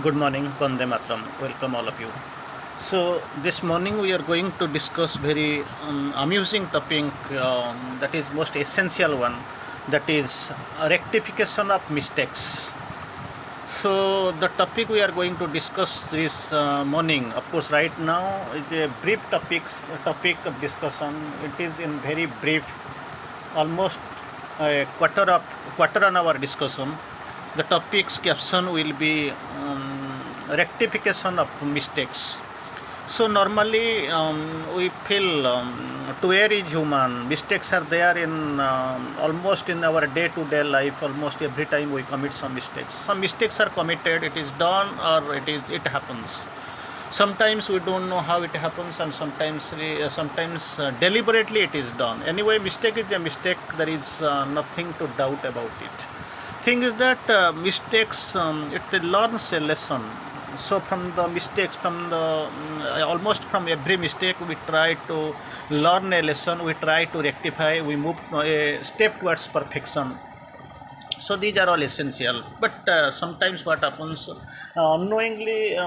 Good morning, Bande Matram. Welcome all of you. So this morning we are going to discuss very amusing topic that is most essential one, that is rectification of mistakes. So the topic we are going to discuss this morning, of course, right now is a brief topic of discussion. It is in very brief, almost a quarter on our discussion. The topic's caption will be rectification of mistakes. So normally we feel to err is human. Mistakes are there in almost in our day-to-day life. Almost every time we commit some mistakes. Some mistakes are committed. It is done or it happens. Sometimes we don't know how it happens, and sometimes deliberately it is done. Anyway, mistake is a mistake. There is nothing to doubt about it. Thing is that mistakes it learns a lesson. So from the mistakes, from the almost from every mistake, we try to learn a lesson. We try to rectify. We move a step towards perfection. So these are all essential, but sometimes what happens, unknowingly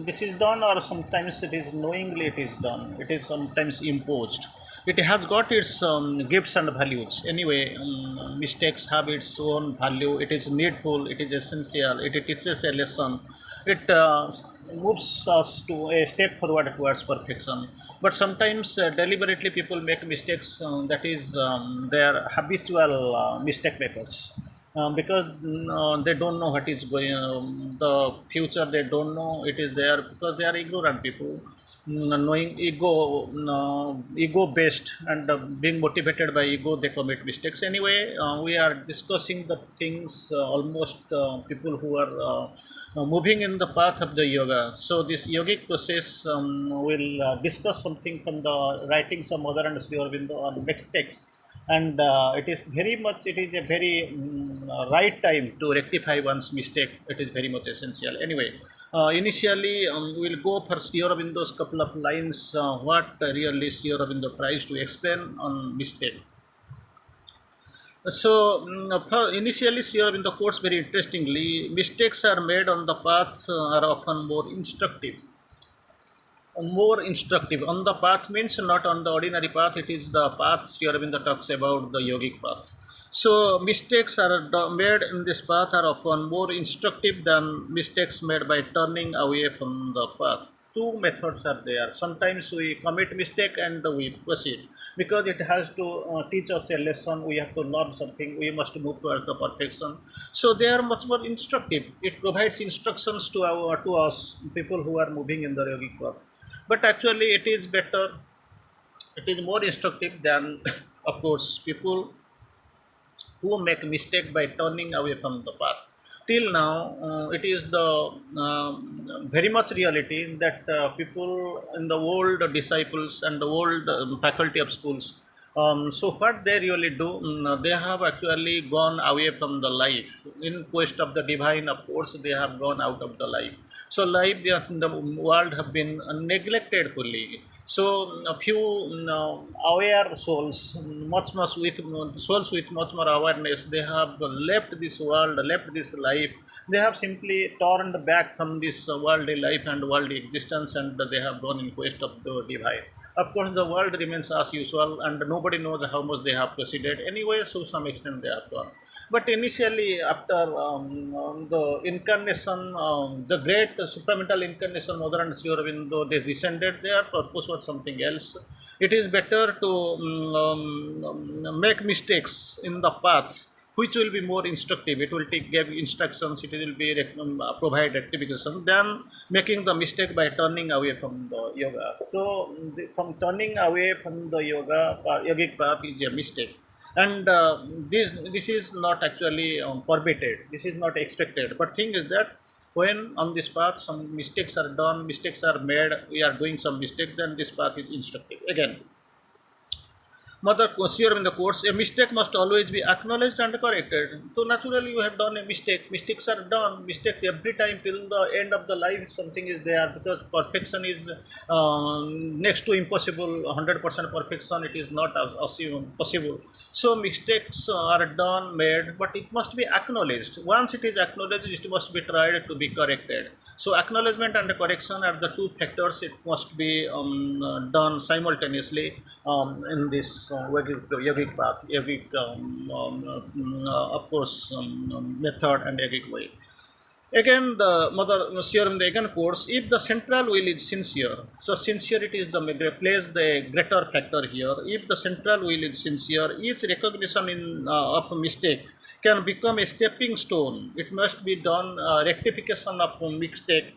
this is done, or sometimes it is knowingly it is done. It is sometimes imposed. It has got its gifts and values. Anyway, mistakes have its own value. It is needful, it is essential, it teaches a lesson. It moves us to a step forward towards perfection. But sometimes deliberately people make mistakes, that is they are habitual mistake makers, because they don't know what is going the future. They don't know it is there because they are ignorant people. Knowing ego based, and being motivated by ego, they commit mistakes. Anyway, we are discussing the things, almost people who are moving in the path of the yoga. So this yogic process will discuss something from the writings of Mother and Sri Aurobindo on next text. And it is a very right time to rectify one's mistake. It is very much essential. Anyway, initially we'll go for Sri Aurobindo's couple of lines, what really Sri Aurobindo tries to explain on mistake. So initially Sri Aurobindo quotes very interestingly: mistakes are made on the path are often more instructive. On the path means not on the ordinary path. It is the path Sri Aurobindo talks about, the yogic path. So mistakes are made in this path are often more instructive than mistakes made by turning away from the path. Two methods are there. Sometimes we commit mistake and we proceed because it has to teach us a lesson. We have to learn something. We must move towards the perfection. So they are much more instructive. It provides instructions to us people who are moving in the yogic path. But actually it is better, it is more instructive than of course people who make mistake by turning away from the path. Till now it is the very much reality that people in the old disciples and the old faculty of schools, so what they really do, they have actually gone away from the life in quest of the divine. Of course they have gone out of the life. So life in the world have been neglected fully. So a few aware souls, souls with much more awareness, they have left this world, left this life. They have simply turned back from this worldly life and worldly existence, and they have gone in quest of the divine. Of course the world remains as usual, and nobody knows how much they have proceeded. Anyway, so some extent they have gone. But initially, after the incarnation, the great supramental incarnation, Mother and Sri Aurobindo, they descended. Their purpose was something else. It is better to make mistakes in the path which will be more instructive. It will give instructions, it will be provide rectification, than making the mistake by turning away from the yoga. So from turning away from the yogic path is a mistake. And this is not actually permitted, this is not expected. But thing is that when on this path some mistakes are done, mistakes are made, we are doing some mistake, then this path is instructive again. Mother here in the courts, a mistake must always be acknowledged and corrected. So naturally, you have done a mistake. Mistakes are done. Mistakes every time till the end of the life. Something is there because perfection is next to impossible. 100% perfection it is not possible. So mistakes are done, made, but it must be acknowledged. Once it is acknowledged, it must be tried to be corrected. So acknowledgement and correction are the two factors. It must be done simultaneously in this yogic path, yogic, of course, method and yogic way. Again, the mother here in the again course, if the central will is sincere, so sincerity is the plays the greater factor here. If the central will is sincere, each recognition of a mistake can become a stepping stone. It must be done rectification of mistake,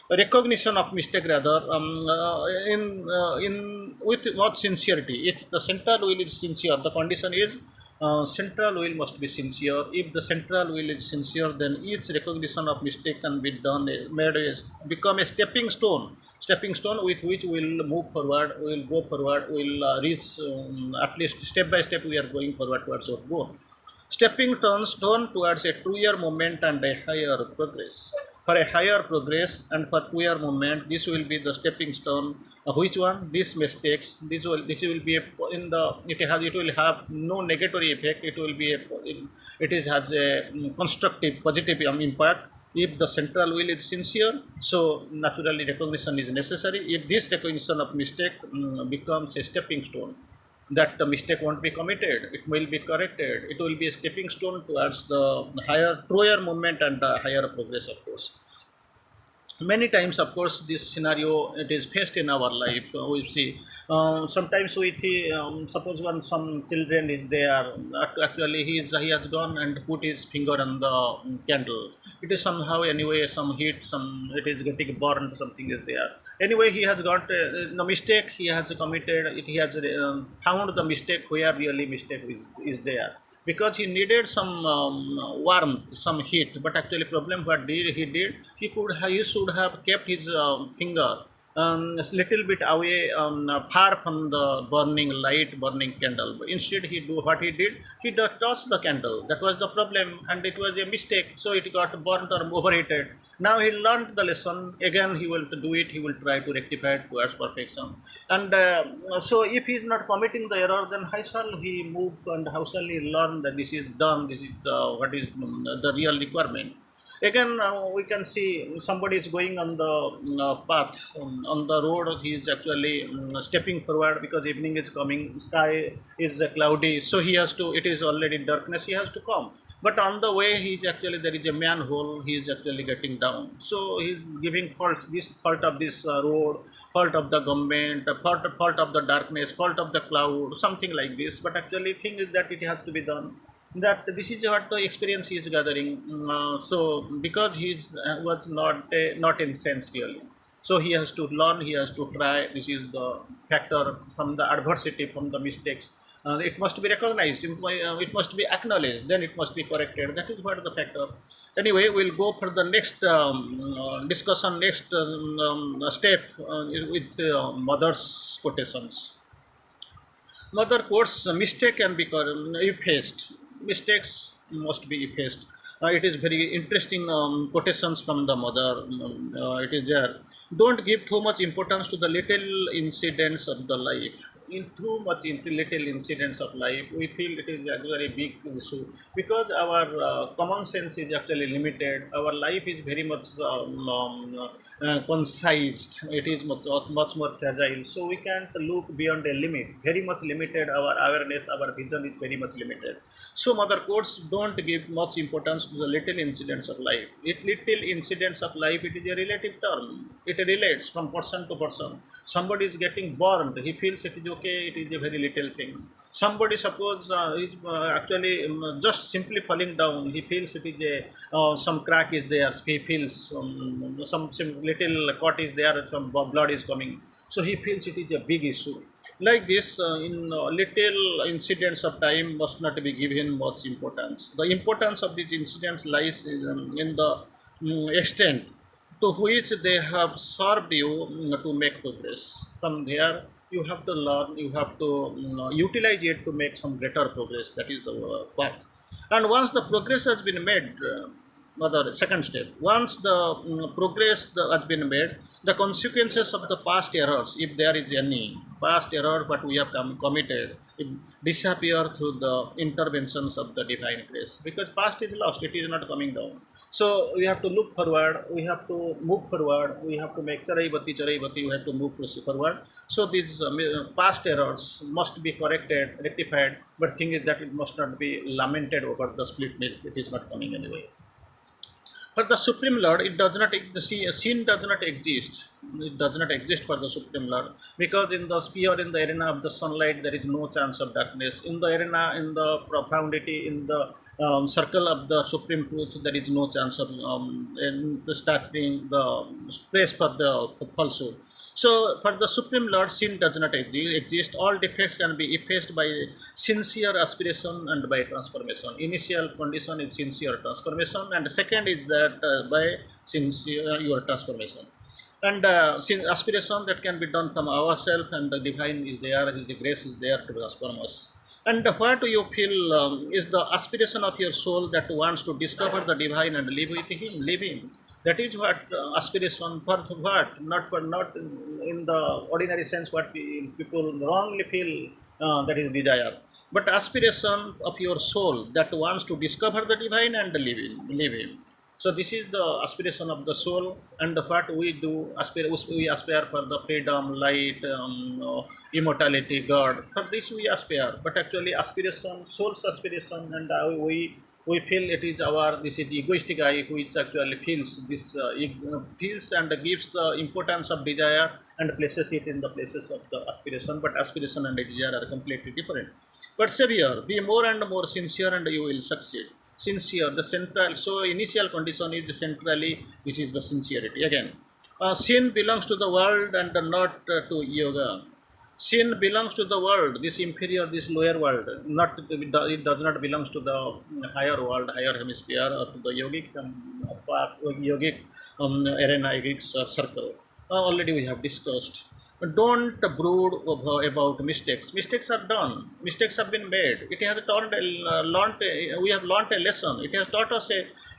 recognition of mistake rather in with what sincerity. If the central will is sincere, the condition is central will must be sincere. If the central will is sincere, then each recognition of mistake can be done, made become a stepping stone with which we will move forward, we will go forward, we will reach at least step by step we are going forward towards our goal. Stepping stone towards a truer movement and a higher progress. For a higher progress and for truer movement, this will be the stepping stone. Which one? These mistakes. This will be a, in the it will have no negative effect. It will be it is has a constructive positive impact. If the central will is sincere, so naturally recognition is necessary. If this recognition of mistake becomes a stepping stone, that the mistake won't be committed, it will be corrected, it will be a stepping stone towards the higher truer movement and the higher progress, of course. Many times, of course, this scenario it is faced in our life. We see sometimes we see, suppose when some children is there, actually he has gone and put his finger on the candle. It is somehow anyway some heat, some it is getting burned, something is there. Anyway, he has got the mistake he has committed. He has found the mistake where really mistake is there, because he needed some warmth, some heat. But actually, problem what did he should have kept his finger a little bit away, far from the burning light, burning candle. But instead, he do what he did. He touched the candle. That was the problem, and it was a mistake. So it got burnt or overheated. Now he learned the lesson. Again, he will do it. He will try to rectify it towards perfection. And so, if he is not committing the error, then how shall he move and how shall he learn that this is done? This is what is the real requirement. Again, we can see somebody is going on the path, on the road. He is actually stepping forward because evening is coming, sky is cloudy, so he has to, it is already darkness, he has to come. But on the way, he is actually, there is a manhole, he is actually getting down. So he is giving faults, this fault of this road, fault of the government, fault of the darkness, fault of the cloud, something like this. But actually, thing is that it has to be done, that this is what the experience he is gathering. So because he was not incensed really, so he has to learn, he has to try. This is the factor from the adversity, from the mistakes. It must be recognized, it must be acknowledged, then it must be corrected. That is what the factor. Anyway, we'll go for the next discussion, next step with mother's quotations. Mother quotes, mistake can be effaced. Mistakes must be effaced. It is very interesting quotations from the mother. It is there. Don't give too much importance to the little incidents of the life. In too much into little incidents of life, we feel it is a very big issue, because our common sense is actually limited. Our life is very much concised. It is much more fragile. So we can't look beyond a limit. Very much limited. Our awareness, our vision is very much limited. So mother quotes, don't give much importance to the little incidents of life. Little incidents of life, it is a relative term. It relates from person to person. Somebody is getting burned. He feels it is okay. It is a very little thing. Somebody suppose is actually just simply falling down. He feels it is a some crack is there. He feels some little cut is there. Some blood is coming. So he feels it is a big issue. Like this, in little incidents of time must not be given much importance. The importance of these incidents lies in the extent to which they have served you to make progress. From there, You have to learn, you have to utilize it to make some greater progress. That is the path. And once the progress has been made, other second step, once the progress has been made, the consequences of the past errors, if there is any past error what we have committed, it disappear through the interventions of the divine grace, because past is lost, it is not coming down. So we have to look forward, we have to move forward, we have to make charai bati, we have to move forward. So these past errors must be corrected, rectified, but thing is that it must not be lamented over the split milk, it is not coming anyway. For the Supreme Lord, it does not, the sin does not exist. It does not exist for the Supreme Lord, because in the sphere, in the arena of the sunlight, there is no chance of darkness. In the arena, in the profundity, in the circle of the Supreme Truth, there is no chance of in starting the space for the falsehood. So, for the Supreme Lord, sin does not exist. All defects can be effaced by sincere aspiration and by transformation. Initial condition is sincere transformation, and second is that by sincere your transformation. And aspiration that can be done from ourselves, and the divine is there, the grace is there to transform us. And what you feel is the aspiration of your soul that wants to discover the divine and live with Him, live Him. That is what aspiration for what, not for not in the ordinary sense what people wrongly feel that is desire, but aspiration of your soul that wants to discover the divine and live in. So this is the aspiration of the soul, and what we do we aspire for the freedom, light, immortality, God. For this we aspire, but actually aspiration, soul's aspiration, and we feel it is our, this is egoistic I which actually feels this feels and gives the importance of desire and places it in the places of the aspiration. But aspiration and desire are completely different. Persevere, be more and more sincere, and you will succeed. Sincere, the central, so initial condition is centrally, this is the sincerity. Again, sin belongs to the world and not to yoga. Sin belongs to the world, this inferior, this lower world. Not it does not belongs to the higher world, higher hemisphere, or to the yogic yogic arena, yogic circle. Already we have discussed. Don't brood about mistakes. Mistakes are done. Mistakes have been made. It has we have learned a lesson. It has taught us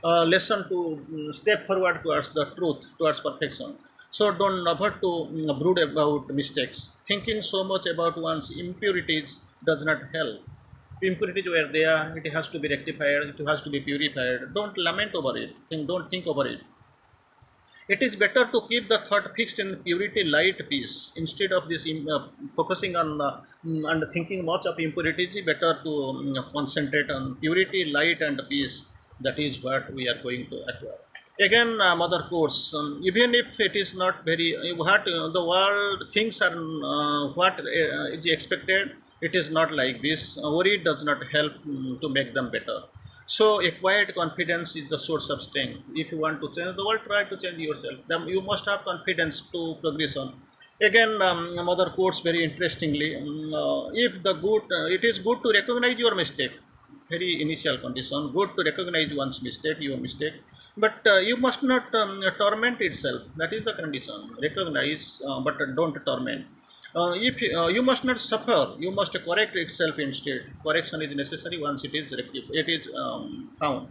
a lesson to step forward towards the truth, towards perfection. So don't never to brood about mistakes. Thinking so much about one's impurities does not help. Impurities were there. It has to be rectified. It has to be purified. Don't lament over it. Don't think over it. It is better to keep the thought fixed in purity, light, peace, instead of this focusing on and thinking much of impurities. Better to concentrate on purity, light, and peace. That is what we are going to acquire. Again, mother quotes, even if it is not very what the world things are what is expected, it is not like this. Worry does not help to make them better. So a quiet confidence is the source of strength. If you want to change the world, try to change yourself. Then you must have confidence to progression. Again, mother quotes very interestingly. If the good, it is good to recognize your mistake. Very initial condition. Good to recognize one's mistake, your mistake, but you must not torment itself. That is the condition. Recognize, but don't torment. If you must not suffer, you must correct itself instead. Correction is necessary once it is it is found.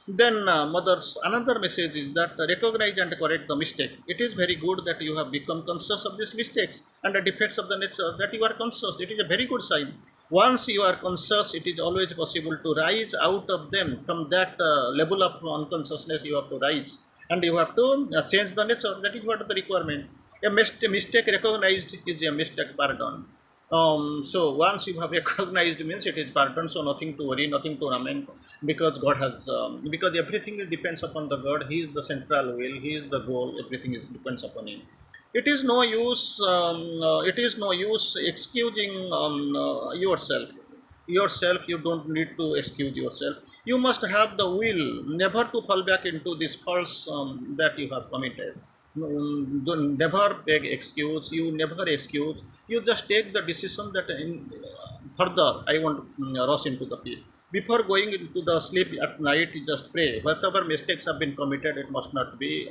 Then mother's another message is that recognize and correct the mistake. It is very good that you have become conscious of these mistakes and the defects of the nature, that you are conscious. It is a very good sign. Once you are conscious, it is always possible to rise out of them. From that level of unconsciousness, you have to rise, and you have to change the nature. That is what the requirement. A mistake recognized is a mistake pardon. So once you have recognized means it is pardon, so nothing to worry, nothing to lament, because God has because everything depends upon the God. He is the central will, He is the goal. Everything is depends upon Him. It is no use. It is no use excusing yourself. Yourself, you don't need to excuse yourself. You must have the will never to fall back into this false that you have committed. Don't never take excuse. You never excuse. You just take the decision that further I want to rush into the pit. Before going into the sleep at night, you just pray. Whatever mistakes have been committed, it must not be.